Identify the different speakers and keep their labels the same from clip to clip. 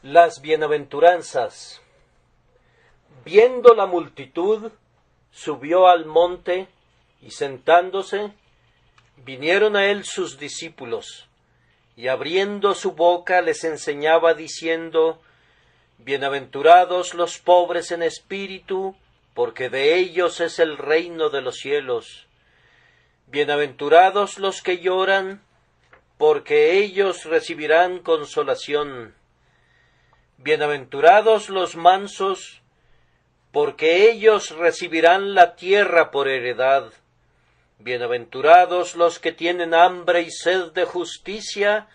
Speaker 1: Las bienaventuranzas. Viendo la multitud, subió al monte, y sentándose, vinieron a él sus discípulos, y abriendo su boca les enseñaba diciendo: Bienaventurados los pobres en espíritu, porque de ellos es el reino de los cielos. Bienaventurados los que lloran, porque ellos recibirán consolación. Bienaventurados los mansos, porque ellos recibirán la tierra por heredad. Bienaventurados los que tienen hambre y sed de justicia,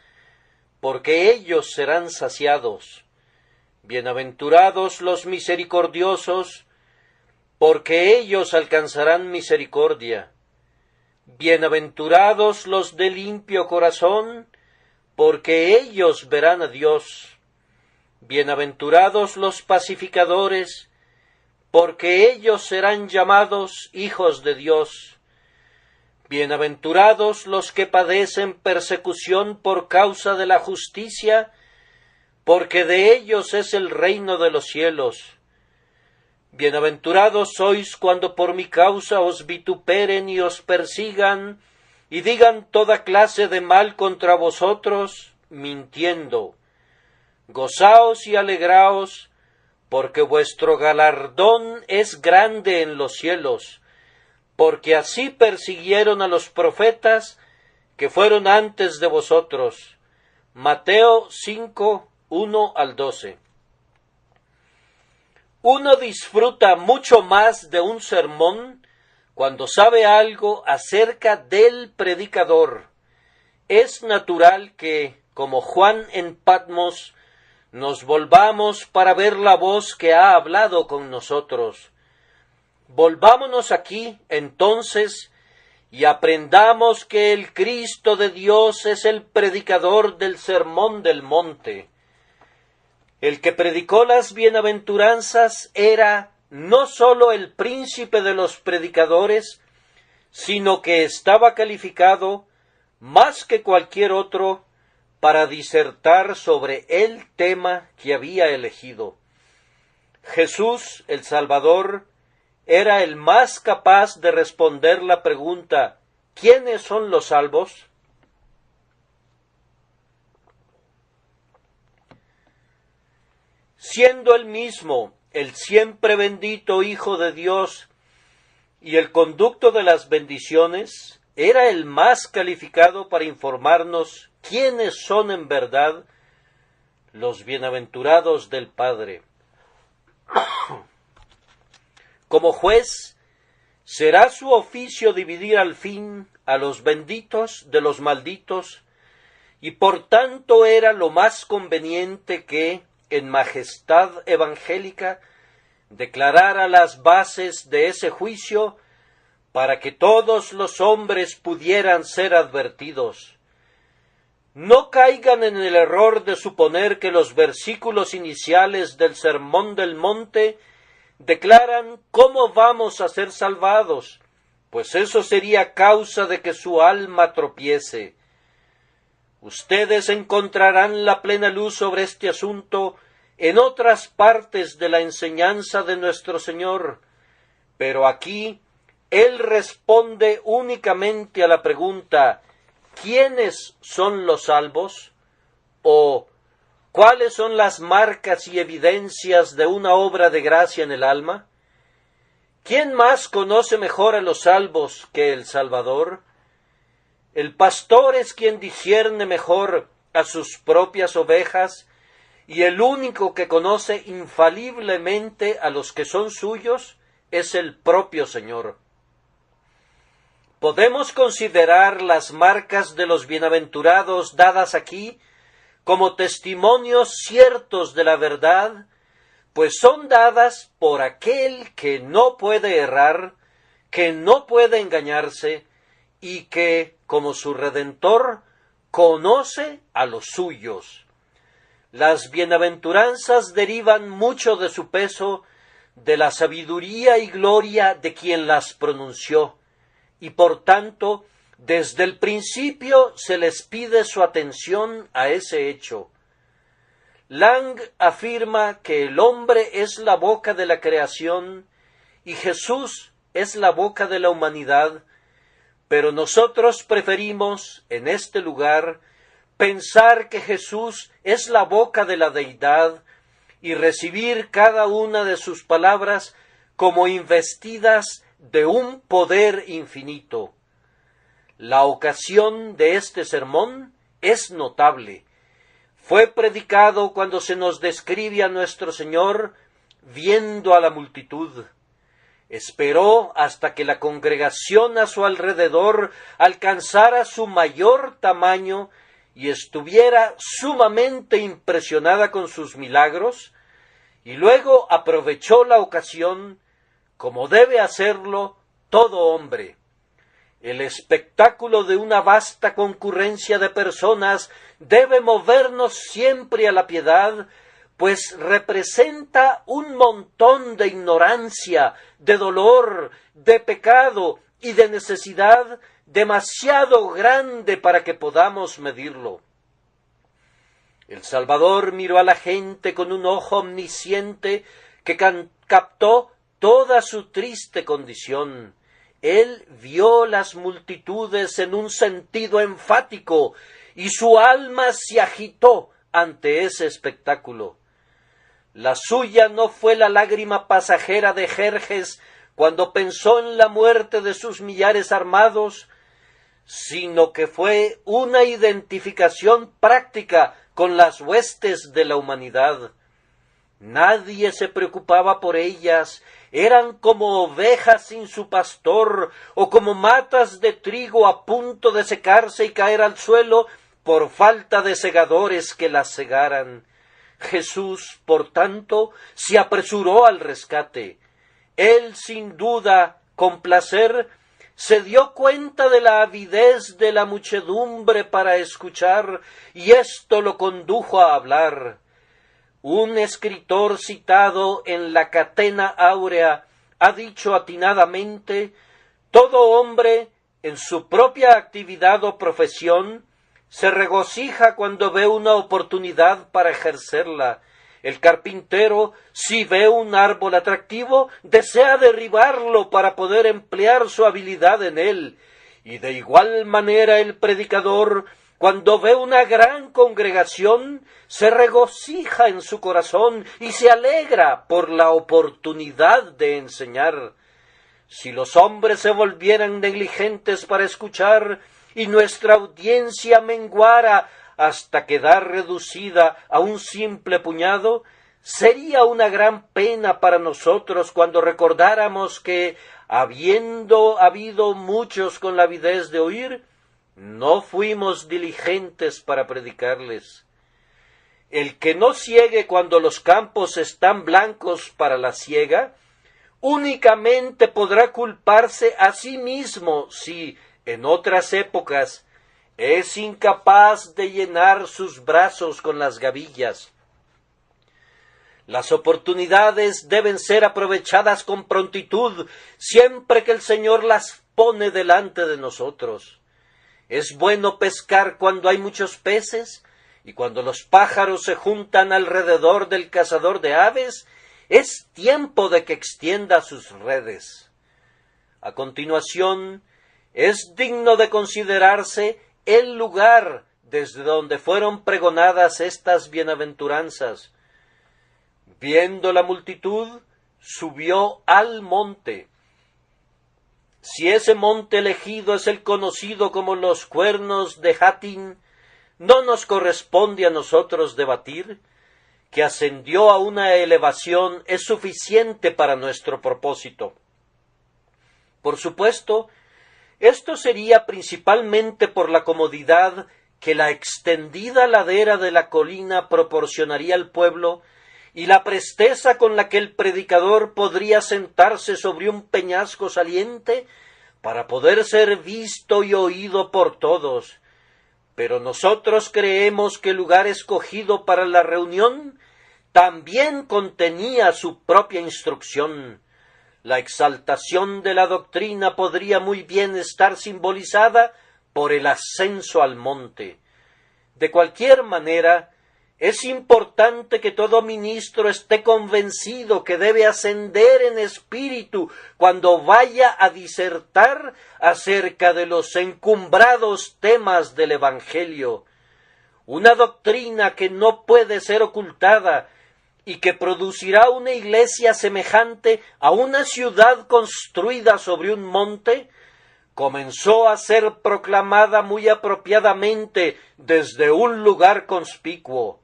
Speaker 1: porque ellos serán saciados. Bienaventurados los misericordiosos, porque ellos alcanzarán misericordia. Bienaventurados los de limpio corazón, porque ellos verán a Dios. Bienaventurados los pacificadores, porque ellos serán llamados hijos de Dios. Bienaventurados los que padecen persecución por causa de la justicia, porque de ellos es el reino de los cielos. Bienaventurados sois cuando por mi causa os vituperen y os persigan, y digan toda clase de mal contra vosotros, mintiendo. Gozaos y alegraos, porque vuestro galardón es grande en los cielos, porque así persiguieron a los profetas que fueron antes de vosotros. Mateo 5, 1 al 12. Uno disfruta mucho más de un sermón cuando sabe algo acerca del predicador. Es natural que, como Juan en Patmos, nos volvamos para ver la voz que ha hablado con nosotros. Volvámonos aquí, entonces, y aprendamos que el Cristo de Dios es el predicador del Sermón del Monte. El que predicó las bienaventuranzas era no sólo el príncipe de los predicadores, sino que estaba calificado, más que cualquier otro, para disertar sobre el tema que había elegido. Jesús, el Salvador, era el más capaz de responder la pregunta: ¿quiénes son los salvos? Siendo él mismo el siempre bendito Hijo de Dios y el conducto de las bendiciones, era el más calificado para informarnos quiénes son en verdad los bienaventurados del Padre. Como juez, será su oficio dividir al fin a los benditos de los malditos, y por tanto era lo más conveniente que, en majestad evangélica, declarara las bases de ese juicio para que todos los hombres pudieran ser advertidos. No caigan en el error de suponer que los versículos iniciales del Sermón del Monte declaran cómo vamos a ser salvados, pues eso sería causa de que su alma tropiece. Ustedes encontrarán la plena luz sobre este asunto en otras partes de la enseñanza de nuestro Señor, pero aquí Él responde únicamente a la pregunta: ¿quiénes son los salvos? O ¿cuáles son las marcas y evidencias de una obra de gracia en el alma? ¿Quién más conoce mejor a los salvos que el Salvador? El pastor es quien discierne mejor a sus propias ovejas, y el único que conoce infaliblemente a los que son suyos es el propio Señor. Podemos considerar las marcas de los bienaventurados dadas aquí como testimonios ciertos de la verdad, pues son dadas por aquel que no puede errar, que no puede engañarse, y que, como su Redentor, conoce a los suyos. Las bienaventuranzas derivan mucho de su peso de la sabiduría y gloria de quien las pronunció, y por tanto, desde el principio se les pide su atención a ese hecho. Lang afirma que el hombre es la boca de la creación y Jesús es la boca de la humanidad, pero nosotros preferimos, en este lugar, pensar que Jesús es la boca de la deidad y recibir cada una de sus palabras como investidas de un poder infinito. La ocasión de este sermón es notable. Fue predicado cuando se nos describe a nuestro Señor viendo a la multitud. Esperó hasta que la congregación a su alrededor alcanzara su mayor tamaño y estuviera sumamente impresionada con sus milagros, y luego aprovechó la ocasión como debe hacerlo todo hombre. El espectáculo de una vasta concurrencia de personas debe movernos siempre a la piedad, pues representa un montón de ignorancia, de dolor, de pecado y de necesidad demasiado grande para que podamos medirlo. El Salvador miró a la gente con un ojo omnisciente que captó toda su triste condición. Él vio las multitudes en un sentido enfático y su alma se agitó ante ese espectáculo. La suya no fue la lágrima pasajera de Jerjes cuando pensó en la muerte de sus millares armados, sino que fue una identificación práctica con las huestes de la humanidad. Nadie se preocupaba por ellas, eran como ovejas sin su pastor, o como matas de trigo a punto de secarse y caer al suelo por falta de segadores que las segaran. Jesús, por tanto, se apresuró al rescate. Él, sin duda, con placer, se dio cuenta de la avidez de la muchedumbre para escuchar, y esto lo condujo a hablar. Un escritor citado en la Catena Áurea ha dicho atinadamente: todo hombre, en su propia actividad o profesión, se regocija cuando ve una oportunidad para ejercerla. El carpintero, si ve un árbol atractivo, desea derribarlo para poder emplear su habilidad en él. Y de igual manera el predicador, cuando ve una gran congregación, se regocija en su corazón y se alegra por la oportunidad de enseñar. Si los hombres se volvieran negligentes para escuchar y nuestra audiencia menguara hasta quedar reducida a un simple puñado, sería una gran pena para nosotros cuando recordáramos que, habiendo habido muchos con la avidez de oír, no fuimos diligentes para predicarles. El que no ciegue cuando los campos están blancos para la siega, únicamente podrá culparse a sí mismo si, en otras épocas, es incapaz de llenar sus brazos con las gavillas. Las oportunidades deben ser aprovechadas con prontitud siempre que el Señor las pone delante de nosotros. Es bueno pescar cuando hay muchos peces, y cuando los pájaros se juntan alrededor del cazador de aves, es tiempo de que extienda sus redes. A continuación, es digno de considerarse el lugar desde donde fueron pregonadas estas bienaventuranzas. Viendo la multitud, subió al monte. Si ese monte elegido es el conocido como los cuernos de Jatín, no nos corresponde a nosotros debatir. Que ascendió a una elevación es suficiente para nuestro propósito. Por supuesto, esto sería principalmente por la comodidad que la extendida ladera de la colina proporcionaría al pueblo y la presteza con la que el predicador podría sentarse sobre un peñasco saliente para poder ser visto y oído por todos. Pero nosotros creemos que el lugar escogido para la reunión también contenía su propia instrucción. La exaltación de la doctrina podría muy bien estar simbolizada por el ascenso al monte. De cualquier manera, Es importante que todo ministro esté convencido que debe ascender en espíritu cuando vaya a disertar acerca de los encumbrados temas del Evangelio. Una doctrina que no puede ser ocultada y que producirá una iglesia semejante a una ciudad construida sobre un monte, comenzó a ser proclamada muy apropiadamente desde un lugar conspicuo.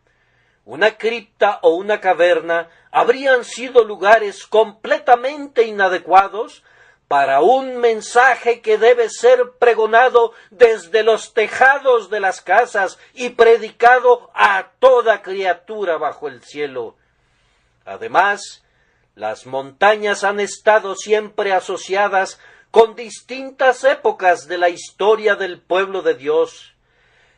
Speaker 1: Una cripta o una caverna habrían sido lugares completamente inadecuados para un mensaje que debe ser pregonado desde los tejados de las casas y predicado a toda criatura bajo el cielo. Además, las montañas han estado siempre asociadas con distintas épocas de la historia del pueblo de Dios.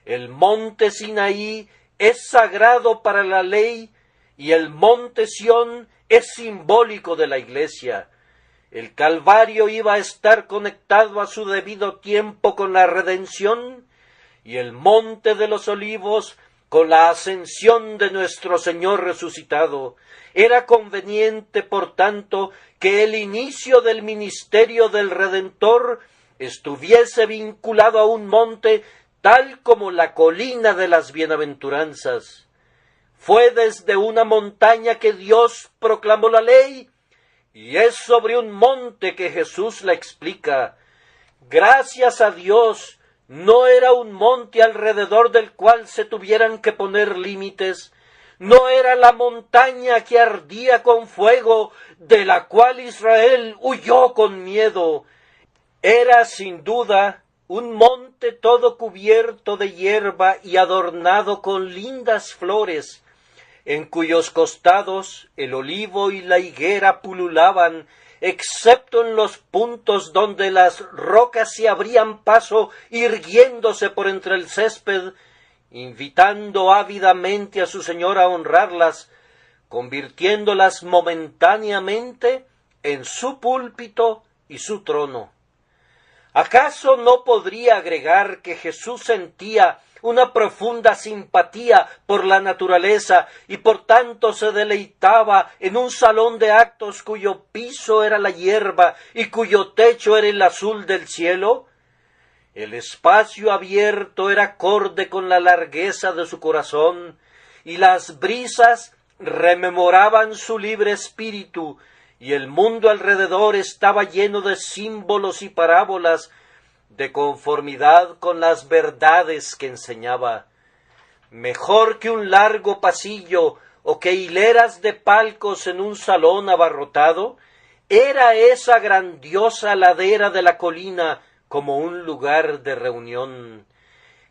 Speaker 1: El monte Sinaí es sagrado para la ley y el monte Sión es simbólico de la Iglesia. El Calvario iba a estar conectado a su debido tiempo con la redención y el monte de los Olivos con la ascensión de nuestro Señor resucitado. Era conveniente, por tanto, que el inicio del ministerio del Redentor estuviese vinculado a un monte tal como la colina de las bienaventuranzas. Fue desde una montaña que Dios proclamó la ley, y es sobre un monte que Jesús la explica. Gracias a Dios, no era un monte alrededor del cual se tuvieran que poner límites, no era la montaña que ardía con fuego, de la cual Israel huyó con miedo. Era, sin duda, un monte todo cubierto de hierba y adornado con lindas flores, en cuyos costados el olivo y la higuera pululaban, excepto en los puntos donde las rocas se abrían paso irguiéndose por entre el césped, invitando ávidamente a su Señor a honrarlas, convirtiéndolas momentáneamente en su púlpito y su trono. ¿Acaso no podría agregar que Jesús sentía una profunda simpatía por la naturaleza y por tanto se deleitaba en un salón de actos cuyo piso era la hierba y cuyo techo era el azul del cielo? El espacio abierto era acorde con la largueza de su corazón, y las brisas rememoraban su libre espíritu, y el mundo alrededor estaba lleno de símbolos y parábolas de conformidad con las verdades que enseñaba. Mejor que un largo pasillo o que hileras de palcos en un salón abarrotado, era esa grandiosa ladera de la colina como un lugar de reunión.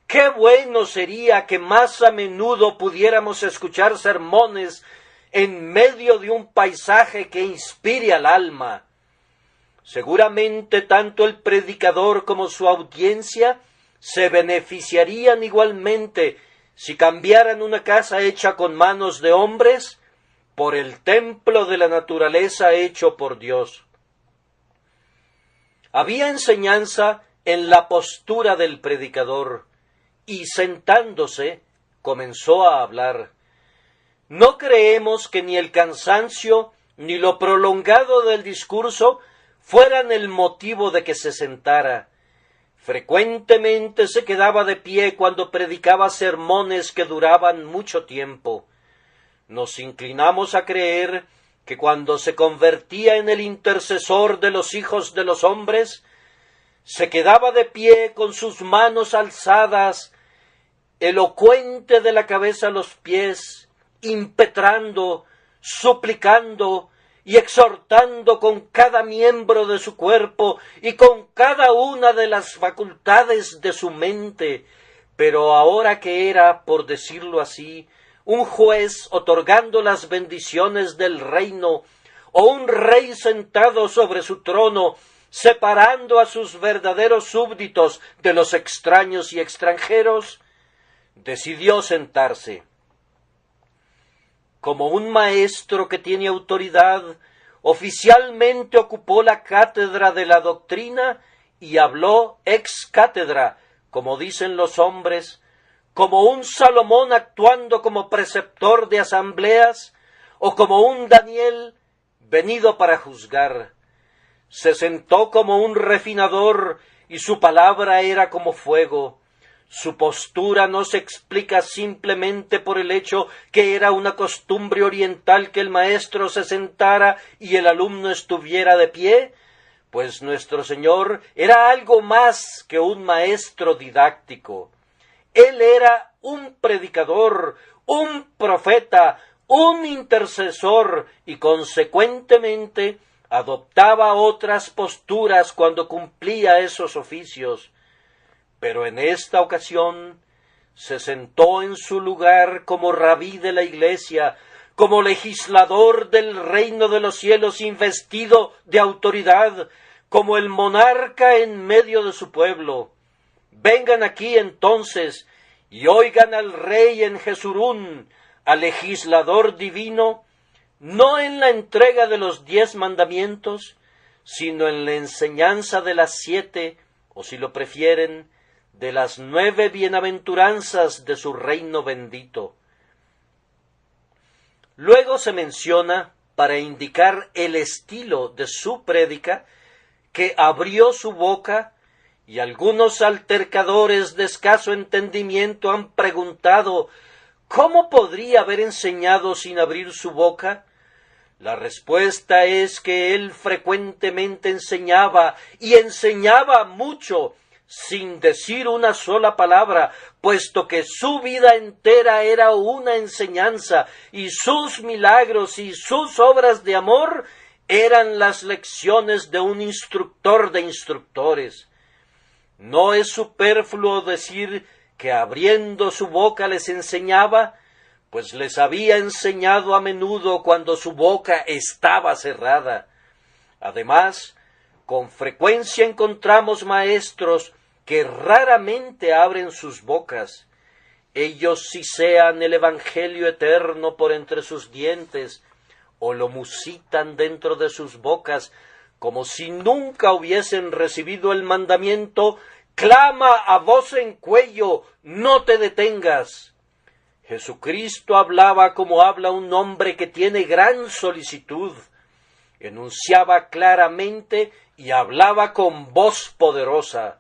Speaker 1: Qué bueno sería que más a menudo pudiéramos escuchar sermones en medio de un paisaje que inspire al alma. Seguramente tanto el predicador como su audiencia se beneficiarían igualmente si cambiaran una casa hecha con manos de hombres por el templo de la naturaleza hecho por Dios. Había enseñanza en la postura del predicador, y sentándose comenzó a hablar. No creemos que ni el cansancio ni lo prolongado del discurso fueran el motivo de que se sentara. Frecuentemente se quedaba de pie cuando predicaba sermones que duraban mucho tiempo. Nos inclinamos a creer que cuando se convertía en el intercesor de los hijos de los hombres, se quedaba de pie con sus manos alzadas, elocuente de la cabeza a los pies, impetrando, suplicando y exhortando con cada miembro de su cuerpo y con cada una de las facultades de su mente, pero ahora que era, por decirlo así, un juez otorgando las bendiciones del reino, o un rey sentado sobre su trono, separando a sus verdaderos súbditos de los extraños y extranjeros, decidió sentarse. Como un maestro que tiene autoridad, oficialmente ocupó la cátedra de la doctrina y habló ex cátedra, como dicen los hombres, como un Salomón actuando como preceptor de asambleas, o como un Daniel venido para juzgar. Se sentó como un refinador, y su palabra era como fuego. Su postura no se explica simplemente por el hecho que era una costumbre oriental que el maestro se sentara y el alumno estuviera de pie, pues nuestro Señor era algo más que un maestro didáctico. Él era un predicador, un profeta, un intercesor, y consecuentemente adoptaba otras posturas cuando cumplía esos oficios. Pero en esta ocasión se sentó en su lugar como rabí de la Iglesia, como legislador del reino de los cielos investido de autoridad, como el monarca en medio de su pueblo. Vengan aquí entonces y oigan al rey en Jesurún, al legislador divino, no en la entrega de los 10 mandamientos, sino en la enseñanza de las 7, o si lo prefieren, de las 9 bienaventuranzas de su reino bendito. Luego se menciona, para indicar el estilo de su prédica, que abrió su boca, y algunos altercadores de escaso entendimiento han preguntado, ¿cómo podría haber enseñado sin abrir su boca? La respuesta es que él frecuentemente enseñaba, y enseñaba mucho, sin decir una sola palabra, puesto que su vida entera era una enseñanza, y sus milagros y sus obras de amor eran las lecciones de un instructor de instructores. No es superfluo decir que abriendo su boca les enseñaba, pues les había enseñado a menudo cuando su boca estaba cerrada. Además, con frecuencia encontramos maestros que raramente abren sus bocas. Ellos sisean el Evangelio eterno por entre sus dientes, o lo musitan dentro de sus bocas, como si nunca hubiesen recibido el mandamiento: clama a voz en cuello, no te detengas. Jesucristo hablaba como habla un hombre que tiene gran solicitud. Enunciaba claramente y hablaba con voz poderosa.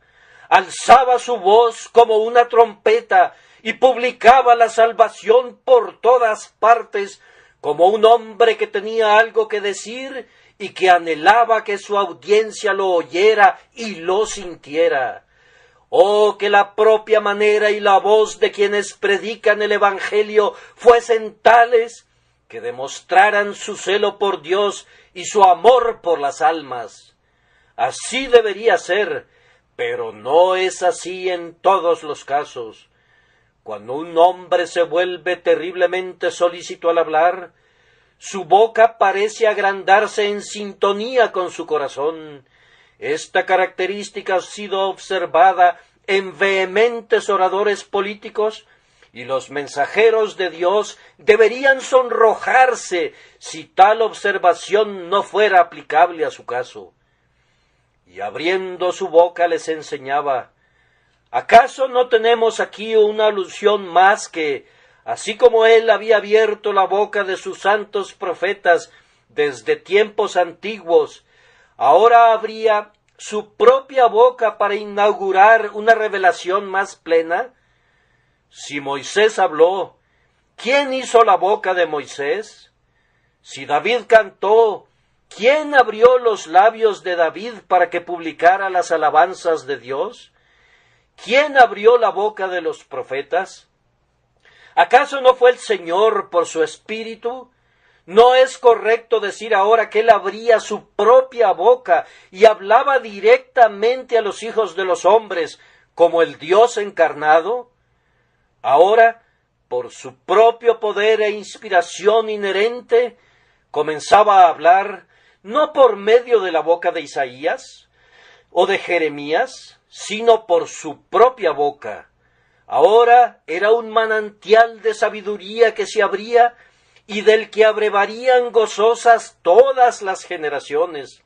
Speaker 1: Alzaba su voz como una trompeta y publicaba la salvación por todas partes, como un hombre que tenía algo que decir y que anhelaba que su audiencia lo oyera y lo sintiera. Oh, que la propia manera y la voz de quienes predican el Evangelio fuesen tales que demostraran su celo por Dios y su amor por las almas. Así debería ser, pero no es así en todos los casos. Cuando un hombre se vuelve terriblemente solícito al hablar, su boca parece agrandarse en sintonía con su corazón. Esta característica ha sido observada en vehementes oradores políticos, y los mensajeros de Dios deberían sonrojarse si tal observación no fuera aplicable a su caso. Y abriendo su boca les enseñaba. ¿Acaso no tenemos aquí una alusión más que, así como él había abierto la boca de sus santos profetas desde tiempos antiguos, ahora abría su propia boca para inaugurar una revelación más plena? Si Moisés habló, ¿quién hizo la boca de Moisés? Si David cantó, ¿quién abrió los labios de David para que publicara las alabanzas de Dios? ¿Quién abrió la boca de los profetas? ¿Acaso no fue el Señor por su Espíritu? ¿No es correcto decir ahora que él abría su propia boca y hablaba directamente a los hijos de los hombres como el Dios encarnado? Ahora, por su propio poder e inspiración inherente, comenzaba a hablar no por medio de la boca de Isaías o de Jeremías, sino por su propia boca. Ahora era un manantial de sabiduría que se abría y del que abrevarían gozosas todas las generaciones.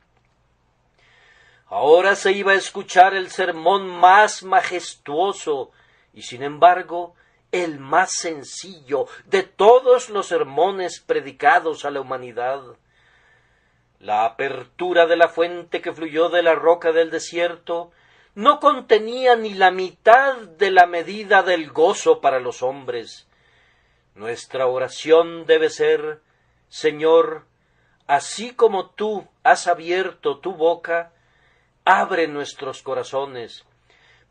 Speaker 1: Ahora se iba a escuchar el sermón más majestuoso, y sin embargo el más sencillo de todos los sermones predicados a la humanidad. La apertura de la fuente que fluyó de la roca del desierto no contenía ni la mitad de la medida del gozo para los hombres. Nuestra oración debe ser: Señor, así como tú has abierto tu boca, abre nuestros corazones,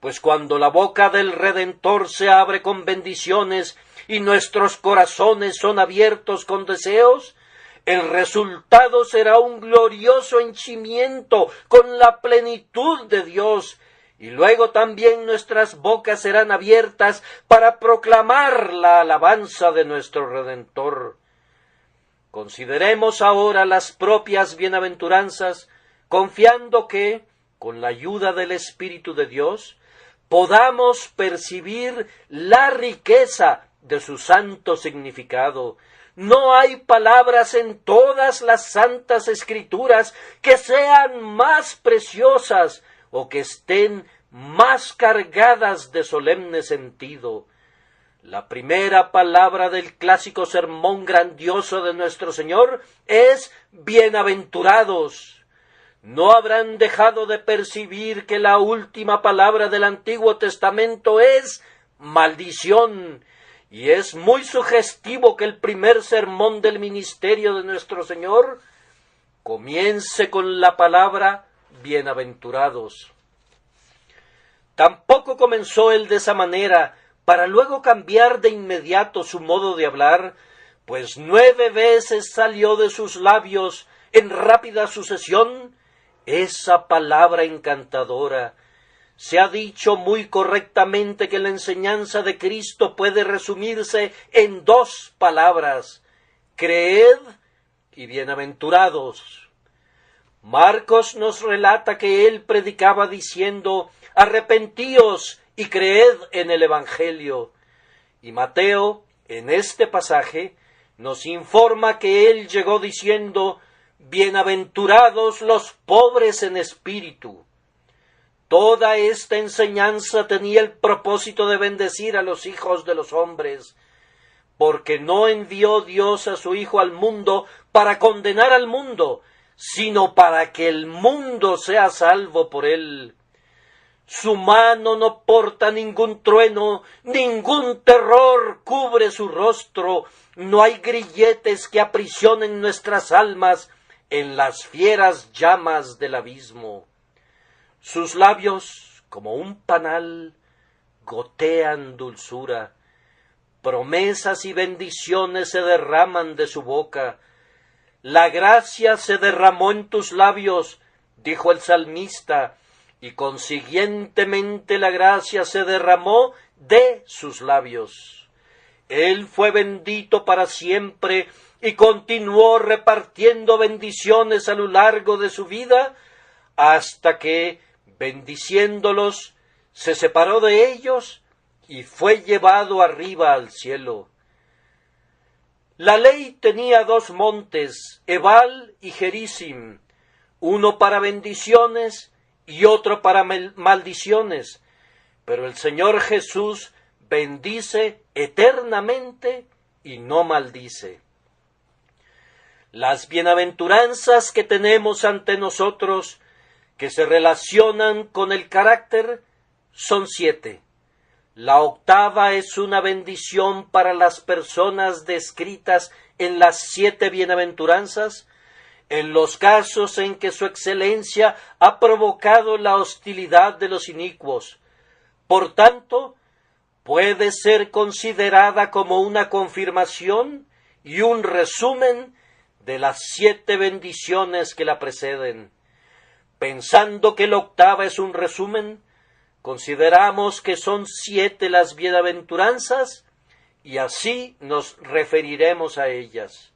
Speaker 1: pues cuando la boca del Redentor se abre con bendiciones y nuestros corazones son abiertos con deseos, el resultado será un glorioso henchimiento con la plenitud de Dios, y luego también nuestras bocas serán abiertas para proclamar la alabanza de nuestro Redentor. Consideremos ahora las propias bienaventuranzas, confiando que, con la ayuda del Espíritu de Dios, podamos percibir la riqueza de su santo significado. No hay palabras en todas las santas escrituras que sean más preciosas o que estén más cargadas de solemne sentido. La primera palabra del clásico sermón grandioso de nuestro Señor es bienaventurados. ¿No habrán dejado de percibir que la última palabra del Antiguo Testamento es maldición? Y es muy sugestivo que el primer sermón del ministerio de nuestro Señor comience con la palabra bienaventurados. Tampoco comenzó él de esa manera, para luego cambiar de inmediato su modo de hablar, pues 9 veces salió de sus labios en rápida sucesión esa palabra encantadora. Se ha dicho muy correctamente que la enseñanza de Cristo puede resumirse en 2 palabras: creed y bienaventurados. Marcos nos relata que él predicaba diciendo: arrepentíos y creed en el Evangelio. Y Mateo, en este pasaje, nos informa que él llegó diciendo: bienaventurados los pobres en espíritu. Toda esta enseñanza tenía el propósito de bendecir a los hijos de los hombres, porque no envió Dios a su Hijo al mundo para condenar al mundo, sino para que el mundo sea salvo por él. Su mano no porta ningún trueno, ningún terror cubre su rostro, no hay grilletes que aprisionen nuestras almas en las fieras llamas del abismo. Sus labios, como un panal, gotean dulzura, promesas y bendiciones se derraman de su boca. La gracia se derramó en tus labios, dijo el salmista, y consiguientemente la gracia se derramó de sus labios. Él fue bendito para siempre y continuó repartiendo bendiciones a lo largo de su vida, hasta que, bendiciéndolos, se separó de ellos y fue llevado arriba al cielo. La ley tenía 2 montes, Ebal y Gerizim, uno para bendiciones y otro para maldiciones, pero el Señor Jesús bendice eternamente y no maldice. Las bienaventuranzas que tenemos ante nosotros, que se relacionan con el carácter, son 7. La octava es una bendición para las personas descritas en las 7 bienaventuranzas, en los casos en que su excelencia ha provocado la hostilidad de los inicuos. Por tanto, puede ser considerada como una confirmación y un resumen de las 7 bendiciones que la preceden. Pensando que la octava es un resumen, consideramos que son 7 las bienaventuranzas y así nos referiremos a ellas.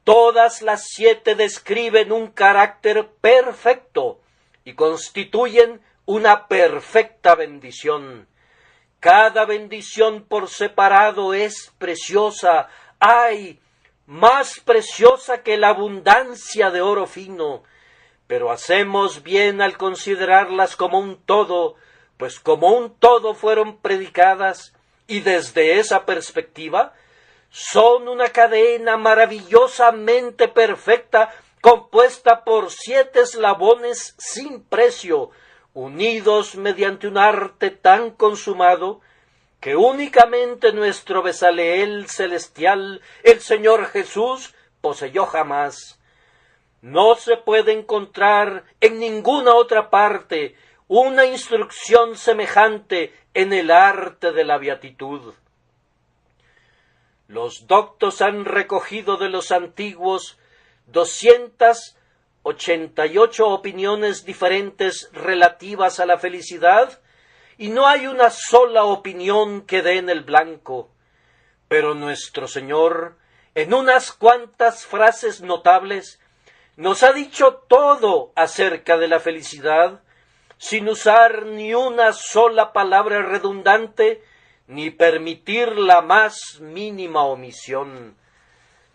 Speaker 1: Todas las 7 describen un carácter perfecto y constituyen una perfecta bendición. Cada bendición por separado es preciosa, ¡ay!, más preciosa que la abundancia de oro fino, pero hacemos bien al considerarlas como un todo, pues como un todo fueron predicadas y desde esa perspectiva son una cadena maravillosamente perfecta compuesta por 7 eslabones sin precio, unidos mediante un arte tan consumado que únicamente nuestro Besaleel celestial, el Señor Jesús, poseyó jamás. No se puede encontrar en ninguna otra parte una instrucción semejante en el arte de la beatitud. Los doctos han recogido de los antiguos 288 opiniones diferentes relativas a la felicidad, y no hay una sola opinión que dé en el blanco. Pero nuestro Señor, en unas cuantas frases notables, nos ha dicho todo acerca de la felicidad, sin usar ni una sola palabra redundante, ni permitir la más mínima omisión.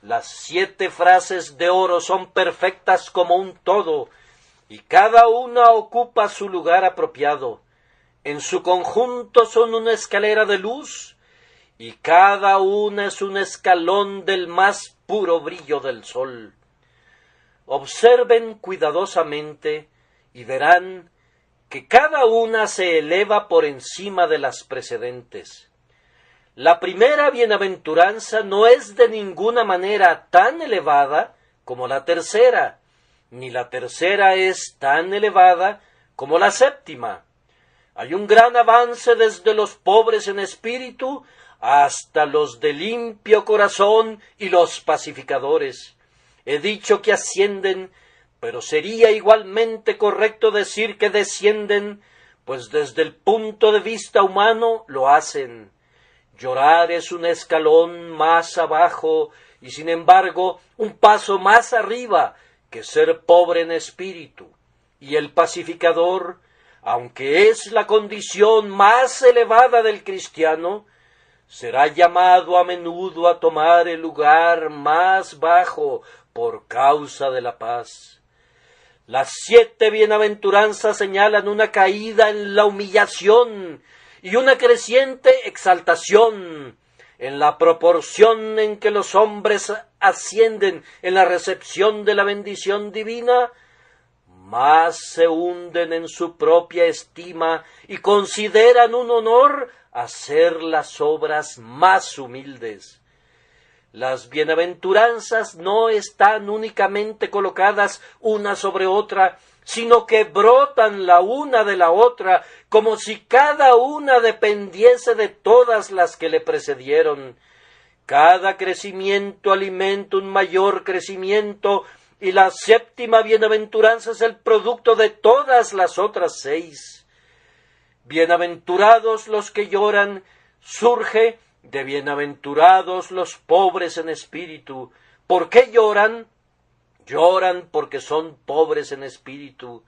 Speaker 1: Las 7 frases de oro son perfectas como un todo, y cada una ocupa su lugar apropiado. En su conjunto son una escalera de luz, y cada una es un escalón del más puro brillo del sol. Observen cuidadosamente y verán que cada una se eleva por encima de las precedentes. La primera bienaventuranza no es de ninguna manera tan elevada como la tercera, ni la tercera es tan elevada como la séptima. Hay un gran avance desde los pobres en espíritu hasta los de limpio corazón y los pacificadores. He dicho que ascienden, pero sería igualmente correcto decir que descienden, pues desde el punto de vista humano lo hacen. Llorar es un escalón más abajo y sin embargo un paso más arriba que ser pobre en espíritu. Y el pacificador, aunque es la condición más elevada del cristiano, será llamado a menudo a tomar el lugar más bajo por causa de la paz. Las 7 bienaventuranzas señalan una caída en la humillación y una creciente exaltación. En la proporción en que los hombres ascienden en la recepción de la bendición divina, más se hunden en su propia estima y consideran un honor hacer las obras más humildes. Las bienaventuranzas no están únicamente colocadas una sobre otra, sino que brotan la una de la otra, como si cada una dependiese de todas las que le precedieron. Cada crecimiento alimenta un mayor crecimiento, y la 7ª bienaventuranza es el producto de todas las otras 6. Bienaventurados los que lloran surge de bienaventurados los pobres en espíritu. ¿Por qué lloran? Lloran porque son pobres en espíritu.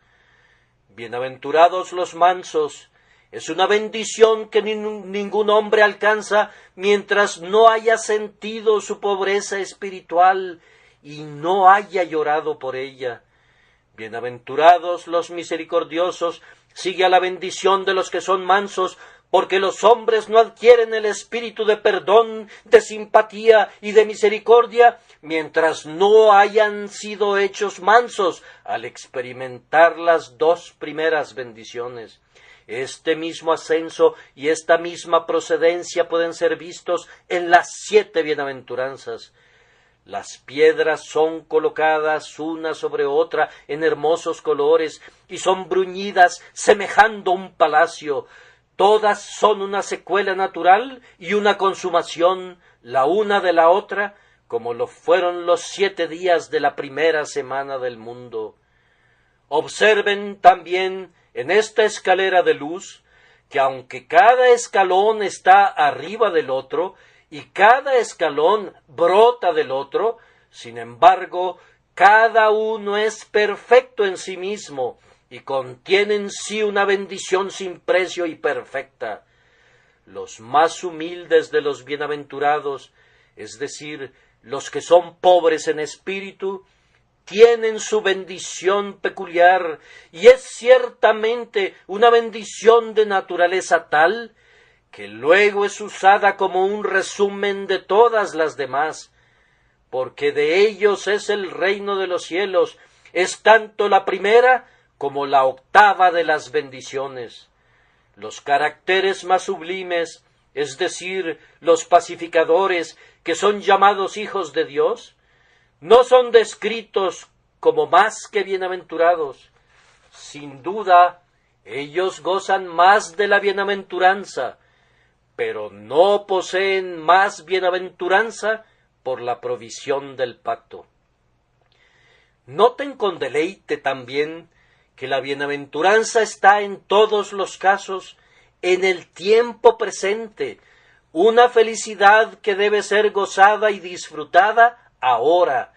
Speaker 1: Bienaventurados los mansos. Es una bendición que ningún hombre alcanza mientras no haya sentido su pobreza espiritual y no haya llorado por ella. Bienaventurados los misericordiosos. Sigue a la bendición de los que son mansos, porque los hombres no adquieren el espíritu de perdón, de simpatía y de misericordia, mientras no hayan sido hechos mansos al experimentar las 2 primeras bendiciones. Este mismo ascenso y esta misma procedencia pueden ser vistos en las 7 bienaventuranzas. Las piedras son colocadas una sobre otra en hermosos colores y son bruñidas semejando un palacio. Todas son una secuela natural y una consumación, la una de la otra, como lo fueron los 7 días de la primera semana del mundo. Observen también en esta escalera de luz que aunque cada escalón está arriba del otro y cada escalón brota del otro, sin embargo, cada uno es perfecto en sí mismo y contiene en sí una bendición sin precio y perfecta. Los más humildes de los bienaventurados, es decir, los que son pobres en espíritu, tienen su bendición peculiar, y es ciertamente una bendición de naturaleza tal que luego es usada como un resumen de todas las demás, porque de ellos es el reino de los cielos, es tanto la primera como la octava de las bendiciones. Los caracteres más sublimes, es decir, los pacificadores, que son llamados hijos de Dios, no son descritos como más que bienaventurados. Sin duda, ellos gozan más de la bienaventuranza, pero no poseen más bienaventuranza por la provisión del pacto. Noten con deleite también que la bienaventuranza está en todos los casos en el tiempo presente, una felicidad que debe ser gozada y disfrutada ahora.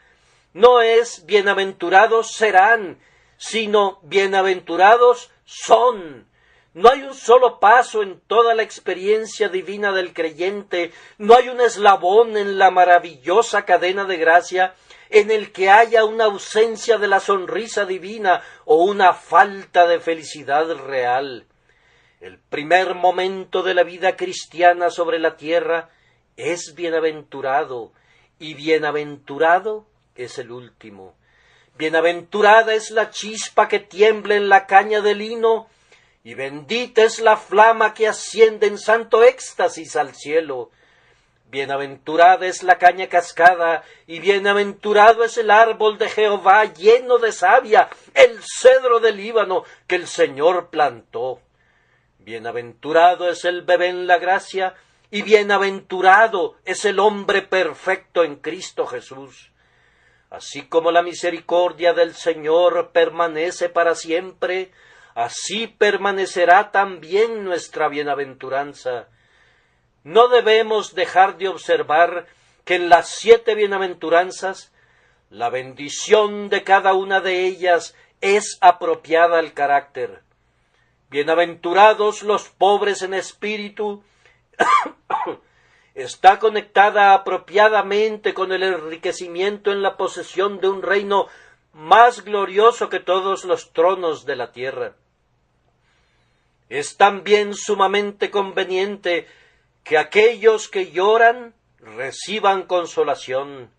Speaker 1: No es bienaventurados serán, sino bienaventurados son. No hay un solo paso en toda la experiencia divina del creyente, no hay un eslabón en la maravillosa cadena de gracia en el que haya una ausencia de la sonrisa divina o una falta de felicidad real. El primer momento de la vida cristiana sobre la tierra es bienaventurado, y bienaventurado es el último. Bienaventurada es la chispa que tiembla en la caña de lino, y bendita es la flama que asciende en santo éxtasis al cielo. Bienaventurada es la caña cascada, y bienaventurado es el árbol de Jehová lleno de savia, el cedro del Líbano que el Señor plantó. Bienaventurado es el bebé en la gracia, y bienaventurado es el hombre perfecto en Cristo Jesús. Así como la misericordia del Señor permanece para siempre, así permanecerá también nuestra bienaventuranza. No debemos dejar de observar que en las 7 bienaventuranzas, la bendición de cada una de ellas es apropiada al carácter. Bienaventurados los pobres en espíritu, está conectada apropiadamente con el enriquecimiento en la posesión de un reino más glorioso que todos los tronos de la tierra. Es también sumamente conveniente que aquellos que lloran reciban consolación,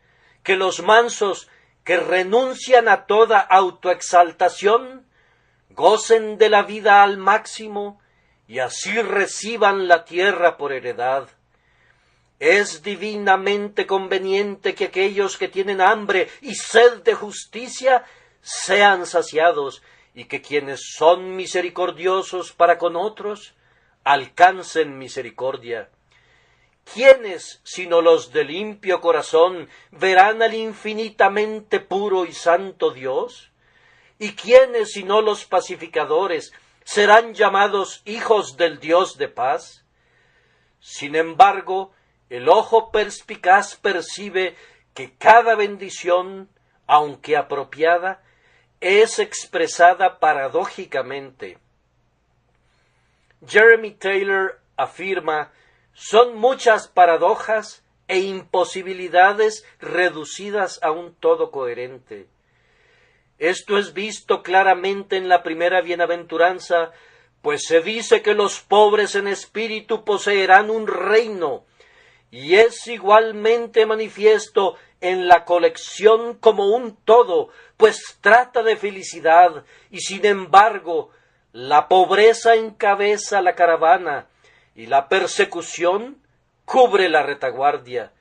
Speaker 1: que los mansos que renuncian a toda autoexaltación gocen de la vida al máximo y así reciban la tierra por heredad. Es divinamente conveniente que aquellos que tienen hambre y sed de justicia sean saciados, y que quienes son misericordiosos para con otros alcancen misericordia. ¿Quiénes, sino los de limpio corazón, verán al infinitamente puro y santo Dios? ¿Y quiénes, sino los pacificadores, serán llamados hijos del Dios de paz? Sin embargo, el ojo perspicaz percibe que cada bendición, aunque apropiada, es expresada paradójicamente. Jeremy Taylor afirma: son muchas paradojas e imposibilidades reducidas a un todo coherente. Esto es visto claramente en la primera bienaventuranza, pues se dice que los pobres en espíritu poseerán un reino, y es igualmente manifiesto en la colección como un todo, pues trata de felicidad, y sin embargo la pobreza encabeza la caravana, y la persecución cubre la retaguardia.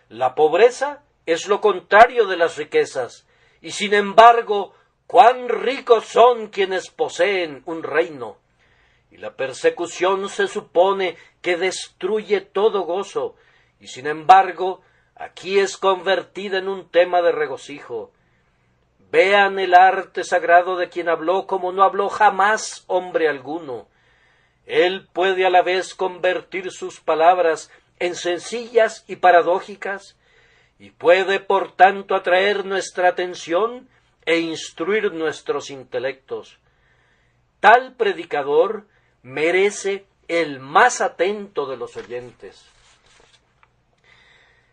Speaker 1: La pobreza es lo contrario de las riquezas, y sin embargo, cuán ricos son quienes poseen un reino. Y la persecución se supone que destruye todo gozo, y sin embargo, aquí es convertida en un tema de regocijo. Vean el arte sagrado de quien habló como no habló jamás hombre alguno. Él puede a la vez convertir sus palabras en sencillas y paradójicas, y puede por tanto atraer nuestra atención e instruir nuestros intelectos. Tal predicador merece el más atento de los oyentes.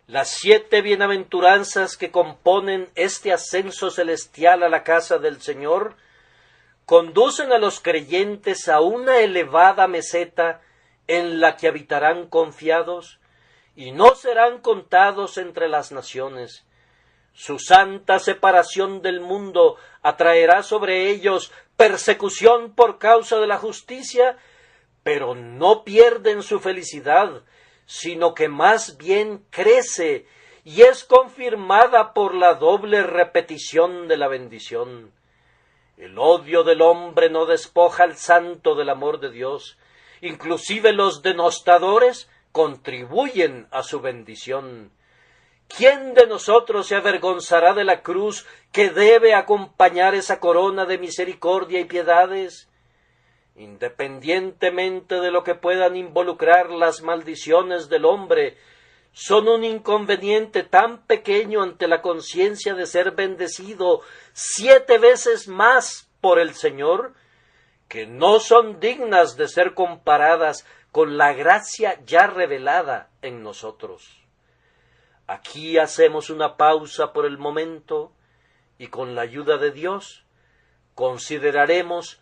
Speaker 1: Las 7 bienaventuranzas que componen este ascenso celestial a la casa del Señor conducen a los creyentes a una elevada meseta en la que habitarán confiados, y no serán contados entre las naciones. Su santa separación del mundo atraerá sobre ellos persecución por causa de la justicia, pero no pierden su felicidad, sino que más bien crece y es confirmada por la doble repetición de la bendición. El odio del hombre no despoja al santo del amor de Dios. Inclusive los denostadores contribuyen a su bendición. ¿Quién de nosotros se avergonzará de la cruz que debe acompañar esa corona de misericordia y piedades? Independientemente de lo que puedan involucrar las maldiciones del hombre, son un inconveniente tan pequeño ante la conciencia de ser bendecido 7 veces más por el Señor, que no son dignas de ser comparadas con la gracia ya revelada en nosotros. Aquí hacemos una pausa por el momento y con la ayuda de Dios consideraremos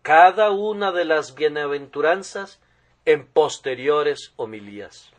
Speaker 1: cada una de las bienaventuranzas en posteriores homilías.